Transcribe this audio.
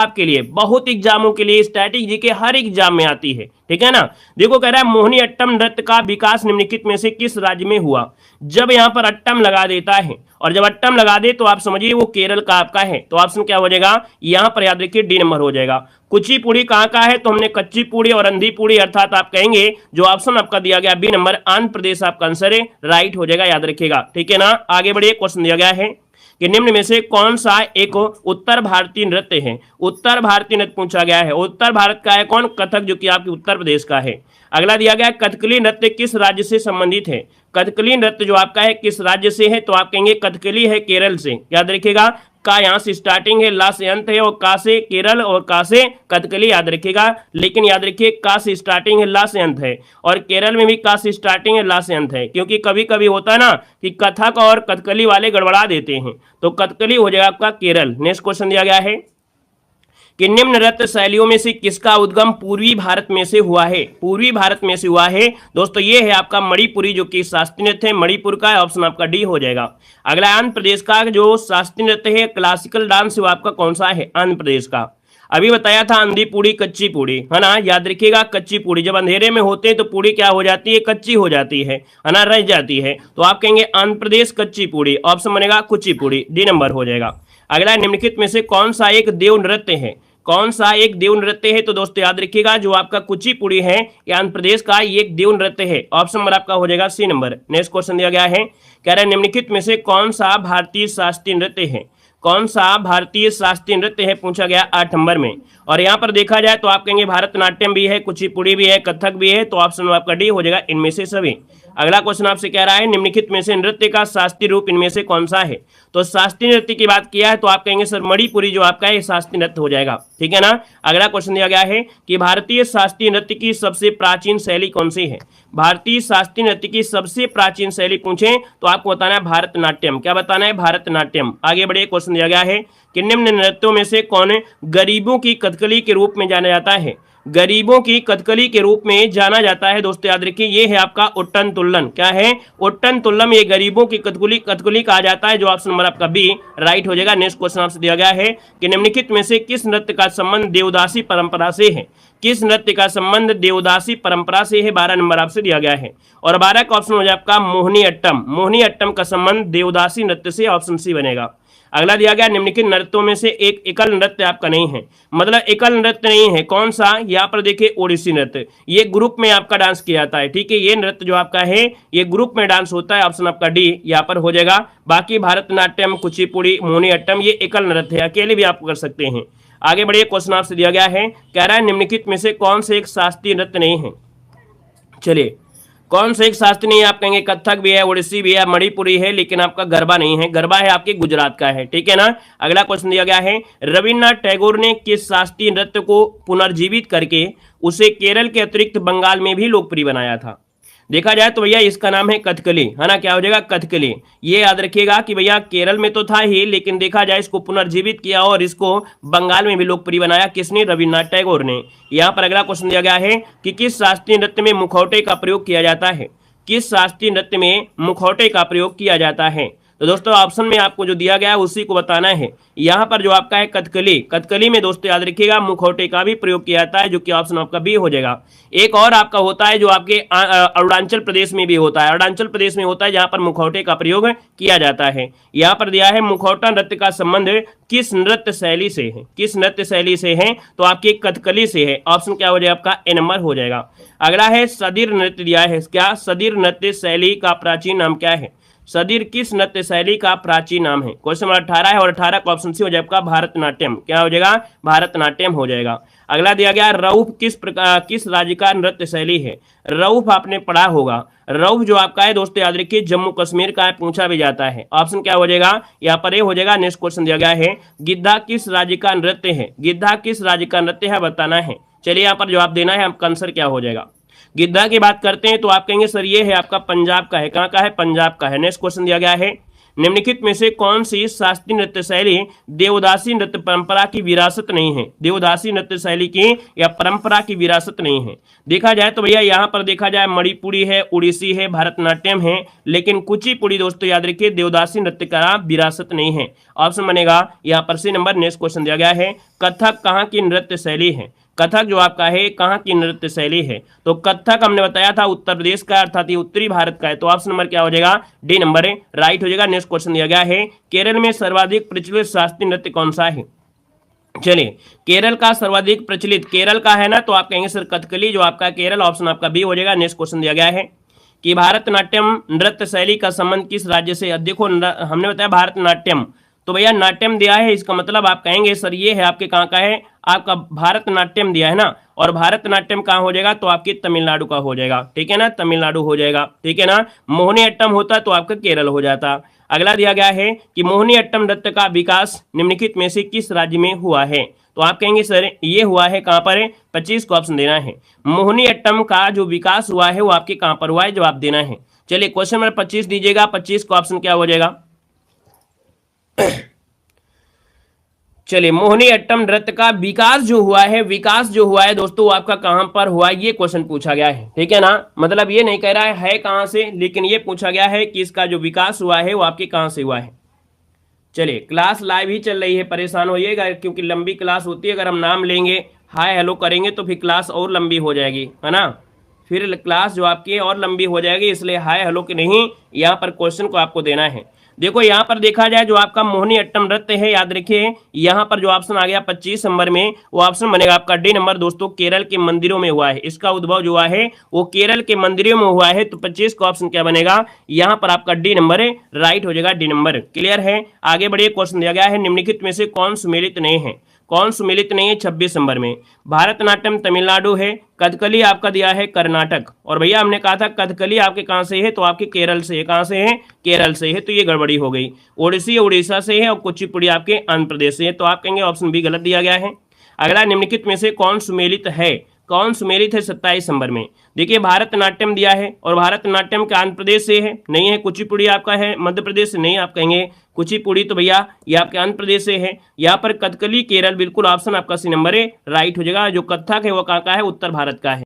आपके लिए बहुत एग्जामों के लिए स्टैटिक जीके हर एग्जाम में आती है, ठीक है ना। देखो कह रहा है मोहिनी अट्टम नृत्य का विकास निम्नलिखित में से किस राज्य में हुआ। जब यहाँ पर अट्टम लगा देता है और जब अट्टम लगा दे तो आप समझिए वो केरल का आपका है, तो ऑप्शन क्या हो जाएगा यहाँ पर, याद रखिए डी नंबर हो जाएगा। कुचिपुड़ी कहाँ का है, तो हमने कच्ची पूड़ी और अंधी पूड़ी अर्थात आप कहेंगे जो ऑप्शन आपका दिया गया बी नंबर आंध्र प्रदेश आपका आंसर है, राइट हो जाएगा, याद रखिएगा, ठीक है ना। आगे बढ़िए, क्वेश्चन दिया गया है कि निम्न में से कौन सा एक उत्तर भारतीय नृत्य है। उत्तर भारतीय नृत्य पूछा गया है, उत्तर भारत का है कौन, कथक, जो कि आपके उत्तर प्रदेश का है। अगला दिया गया कथकली नृत्य किस राज्य से संबंधित है। कथकली नृत्य जो आपका है किस राज्य से है, तो आप कहेंगे कथकली है केरल से, याद रखिएगा। का यहाँ से स्टार्टिंग है, ला से अंत है, और का से केरल और का से कथकली, याद रखिएगा। लेकिन याद रखिए का से स्टार्टिंग है, ला से अंत है, और केरल में भी का से स्टार्टिंग है, ला से अंत है, क्योंकि कभी कभी होता है ना कि कथक और कथकली वाले गड़बड़ा देते हैं, तो कथकली हो जाएगा आपका केरल। नेक्स्ट क्वेश्चन दिया गया है कि निम्न नृत्य शैलियों में से किसका उद्गम पूर्वी भारत में से हुआ है। पूर्वी भारत में से हुआ है दोस्तों, ये है आपका मणिपुरी, जो कि शास्त्रीय नृत्य है, मणिपुर का, ऑप्शन आपका डी हो जाएगा। अगला आंध्र प्रदेश का जो शास्त्रीय नृत्य है क्लासिकल डांस, वो आपका कौन सा है, आंध्र प्रदेश का। अभी बताया था अंधी पूड़ी कच्ची पूड़ी, है ना, याद रखिएगा। कच्ची पूड़ी जब अंधेरे में होते हैं तो पूड़ी क्या हो जाती है, कच्ची हो जाती है ना, रह जाती है, तो आप कहेंगे आंध्र प्रदेश कच्ची पूड़ी, ऑप्शन बनेगा कुचिपुड़ी, डी नंबर हो जाएगा। अगला निम्नलिखित में से कौन सा एक देव नृत्य है, कौन सा एक देव नृत्य है, तो दोस्तों याद रखिएगा जो आपका कुचिपुड़ी है ये आंध्र प्रदेश का ये एक देव नृत्य है, ऑप्शन नंबर आपका हो जाएगा सी नंबर। नेक्स्ट क्वेश्चन दिया गया है, कह रहा है निम्नलिखित में से कौन सा भारतीय शास्त्रीय नृत्य है, कौन सा भारतीय शास्त्रीय नृत्य है, पूछा गया 8 नंबर में। और यहाँ पर देखा जाए तो आप कहेंगे भरतनाट्यम भी है, कुचिपुड़ी भी है, कथक भी है, तो ऑप्शन आपका डी हो जाएगा इनमें से सभी। अगला क्वेश्चन आपसे कह रहा है निम्नलिखित में से नृत्य का शास्त्रीय रूप इनमें से कौन सा है। तो शास्त्रीय नृत्य की बात किया है तो आप कहेंगे सर मणिपुरी जो आपका है शास्त्रीय नृत्य हो जाएगा, ठीक है ना। अगला क्वेश्चन दिया गया है कि भारतीय शास्त्रीय नृत्य की सबसे प्राचीन शैली कौन सी है। भारतीय शास्त्रीय नृत्य की सबसे प्राचीन शैली पूछे तो आपको बताना है भारतनाट्यम, क्या बताना है, भारतनाट्यम। आगे बढ़िए, क्वेश्चन दिया गया है कि निम्न नृत्यों में से कौन गरीबों की कथकली के रूप में जाना जाता है। गरीबों की कथकली के रूप में जाना जाता है दोस्तों, याद रखिए ये है आपका उट्टन तुल्लन, क्या है, उट्टन तुल्लम, ये गरीबों की कथकली कहा जाता है, जो ऑप्शन नंबर आपका बी राइट हो जाएगा। नेक्स्ट क्वेश्चन आपसे दिया गया है कि निम्नलिखित में से किस नृत्य का संबंध देवदासी परंपरा से है। किस नृत्य का संबंध देवदासी परंपरा से है, 12 नंबर आपसे दिया गया है। और 12 का ऑप्शन हो जाए आपका मोहिनी अट्टम, मोहिनी अट्टम का संबंध देवदासी नृत्य से, ऑप्शन सी बनेगा। अगला दिया गया निम्नलिखित नृत्यों में से एक एकल नृत्य आपका नहीं है, मतलब एकल नृत्य नहीं है, कौन सा, यहाँ पर देखिए ओडिसी नृत्य, ये ग्रुप में आपका डांस किया जाता है, ठीक है, ये नृत्य जो आपका है ये ग्रुप में डांस होता है, ऑप्शन आपका डी यहाँ पर हो जाएगा। बाकी भरतनाट्यम, कुचिपुड़ी, मोहिनी अट्टम ये एकल नृत्य है, अकेले भी आप कर सकते हैं। आगे बढ़िए, क्वेश्चन आपसे दिया गया है, कह रहा है निम्नलिखित में से कौन से एक शास्त्रीय नृत्य नहीं है। चलिए कौन सा एक शास्त्रीय नहीं है, आप कहेंगे कथक भी है, ओडिसी भी है, मणिपुरी है, लेकिन आपका गरबा नहीं है, गरबा है आपके गुजरात का है, ठीक है ना। अगला क्वेश्चन दिया गया है रविन्द्रनाथ टैगोर ने किस शास्त्रीय नृत्य को पुनर्जीवित करके उसे केरल के अतिरिक्त बंगाल में भी लोकप्रिय बनाया था। देखा जाए तो भैया इसका नाम है कथकली, है ना, क्या हो जाएगा कथकली। ये याद रखिएगा कि भैया केरल में तो था ही, लेकिन देखा जाए इसको पुनर्जीवित किया और इसको बंगाल में भी लोकप्रिय बनाया, किसने, रविन्द्रनाथ टैगोर ने। यहाँ पर अगला क्वेश्चन दिया गया है कि किस शास्त्रीय नृत्य में मुखौटे का प्रयोग किया जाता है। किस शास्त्रीय नृत्य में मुखौटे का प्रयोग किया जाता है। तो दोस्तों ऑप्शन में आपको जो दिया गया है उसी को बताना है। यहाँ पर जो आपका है कथकली, कथकली में दोस्तों याद रखिएगा मुखौटे का भी प्रयोग किया जाता है, जो कि ऑप्शन आपका बी हो जाएगा। एक और आपका होता है जो आपके अरुणाचल प्रदेश में भी होता है, अरुणाचल प्रदेश में होता है जहाँ पर मुखौटे का प्रयोग किया जाता है। यहाँ पर दिया है मुखौटा नृत्य का संबंध किस नृत्य शैली से है, किस नृत्य शैली से है, तो आपकी कथकली से है, ऑप्शन क्या हो जाएगा आपका ए नंबर हो जाएगा। अगला है सदीर नृत्य दिया है, क्या सदीर नृत्य शैली का प्राचीन नाम क्या है। सदीर किस नृत्य शैली का प्राचीन नाम है, क्वेश्चन नंबर 18 है, और 18 का ऑप्शन सी हो जाएगा भारतनाट्यम, क्या हो जाएगा भारतनाट्यम हो जाएगा। अगला दिया गया रऊफ किस राज्य का नृत्य शैली है। रऊफ आपने पढ़ा होगा, रऊफ जो आपका है दोस्तों याद रखिए जम्मू कश्मीर का है, पूछा भी जाता है, ऑप्शन क्या हो जाएगा यहाँ पर ए हो जाएगा। नेक्स्ट क्वेश्चन दिया गया है गिद्धा किस राज्य का नृत्य है। गिद्धा किस राज्य का नृत्य है बताना है। चलिए यहाँ पर जवाब देना है, आपका आंसर क्या हो जाएगा। गिद्धा की बात करते हैं तो आप कहेंगे सर ये है आपका पंजाब का है, कहाँ का है, पंजाब का है। नेक्स्ट क्वेश्चन दिया गया है निम्नलिखित में से कौन सी शास्त्रीय नृत्य शैली देवदासी नृत्य परंपरा की विरासत नहीं है? देवदासी नृत्य शैली की या परंपरा की विरासत नहीं है। देखा जाए तो भैया यहाँ पर देखा जाए मणिपुरी है, उड़ीसी है, भरतनाट्यम है, लेकिन कुचिपुड़ी दोस्तों याद रखिए देवदासी नृत्य का विरासत नहीं है। ऑप्शन बनेगा यहाँ पर सी नंबर। नेक्स्ट क्वेश्चन दिया गया है कथक कहाँ की नृत्य शैली है? कथक जो आपका है कहाँ की नृत्य शैली है? तो कथक हमने बताया था उत्तर प्रदेश का अर्थात ये उत्तरी भारत का है। तो ऑप्शन नंबर क्या हो जाएगा? डी नंबर है, राइट हो जाएगा। नेक्स्ट क्वेश्चन दिया गया है केरल में सर्वाधिक प्रचलित शास्त्रीय नृत्य कौन सा है? चलिए केरल का सर्वाधिक प्रचलित केरल का है ना, तो आप कहेंगे सर कथकली जो आपका केरल, ऑप्शन आपका बी हो जाएगा। नेक्स्ट क्वेश्चन दिया गया है कि भारतनाट्यम नृत्य शैली का संबंध किस राज्य से? देखो हमने बताया भारतनाट्यम, तो भैया नाट्यम दिया है, इसका मतलब आप कहेंगे सर ये है आपके कहाँ का है? आपका भारतनाट्यम दिया है ना, और भारतनाट्यम कहाँ हो जाएगा? तो आपकी तमिलनाडु का हो जाएगा, ठीक है ना, तमिलनाडु हो जाएगा, ठीक है ना। मोहिनीअट्टम होता तो आपका केरल हो जाता। अगला दिया गया है कि मोहिनीअट्टम नृत्य का विकास निम्नलिखित में से किस राज्य में हुआ है? तो आप कहेंगे सर ये हुआ है कहाँ पर? 25 को ऑप्शन देना है। मोहिनीअट्टम का जो विकास हुआ है वो आपके कहाँ पर हुआ है? जवाब देना है। चलिए क्वेश्चन नंबर 25 दीजिएगा। 25 का ऑप्शन क्या हो जाएगा? चलिए मोहिनीअट्टम नृत्य का विकास जो हुआ है दोस्तों वो आपका कहां पर हुआ है? ये क्वेश्चन पूछा गया है, ठीक है ना। मतलब ये नहीं कह रहा है कहां से, लेकिन ये पूछा गया है कि इसका जो विकास हुआ है वो आपके कहां से हुआ है। चलिए क्लास लाइव ही चल रही है, परेशान होइएगा क्योंकि लंबी क्लास होती है। अगर हम नाम लेंगे हाय हेलो करेंगे तो फिर क्लास और लंबी हो जाएगी, है ना, फिर क्लास जो आपकी और लंबी हो जाएगी। इसलिए हाय हेलो की नहीं, यहाँ पर क्वेश्चन को आपको देना है। देखो यहाँ पर देखा जाए जो आपका मोहिनीअट्टम नृत्य है, याद रखिए यहाँ पर जो ऑप्शन आ गया 25 नंबर में, वो ऑप्शन बनेगा आपका डी नंबर। दोस्तों केरल के मंदिरों में हुआ है, इसका उद्भव जो हुआ है वो केरल के मंदिरों में हुआ है। तो 25 का ऑप्शन क्या बनेगा? यहाँ पर आपका डी नंबर है, राइट हो जाएगा, डी नंबर। क्लियर है? आगे बढ़िए। क्वेश्चन दिया गया है निम्नलिखित में से कौन सुमेलित नहीं है? कौन सुमेलित नहीं है? 26 नंबर में भारतनाट्यम तमिलनाडु है, कथकली आपका दिया है कर्नाटक, और भैया हमने कहा था कथकली आपके कहां से है? तो आपके केरल से है। कहां से है? केरल से है, तो ये गड़बड़ी हो गई। ओडिसी उड़ीसा से है और कुचिपुड़ी आपके आंध्र प्रदेश से है। तो आप कहेंगे ऑप्शन बी गलत दिया गया है। अगला निम्नलिखित में से कौन सुमेलित है? कौन सुमेलित है? 27 नंबर में देखिए भारतनाट्यम दिया है, और भारतनाट्यम के आंध्र प्रदेश से है, नहीं है। कुचिपुड़ी आपका है मध्य प्रदेश से, नहीं। आप कहेंगे कुचिपुड़ी तो भैया ये आपके आंध्र प्रदेश से है। यहाँ पर कथकली केरल, बिल्कुल ऑप्शन आपका सी नंबर है, राइट हो जाएगा। जो कथक है वो कहाँ का है? उत्तर भारत का है।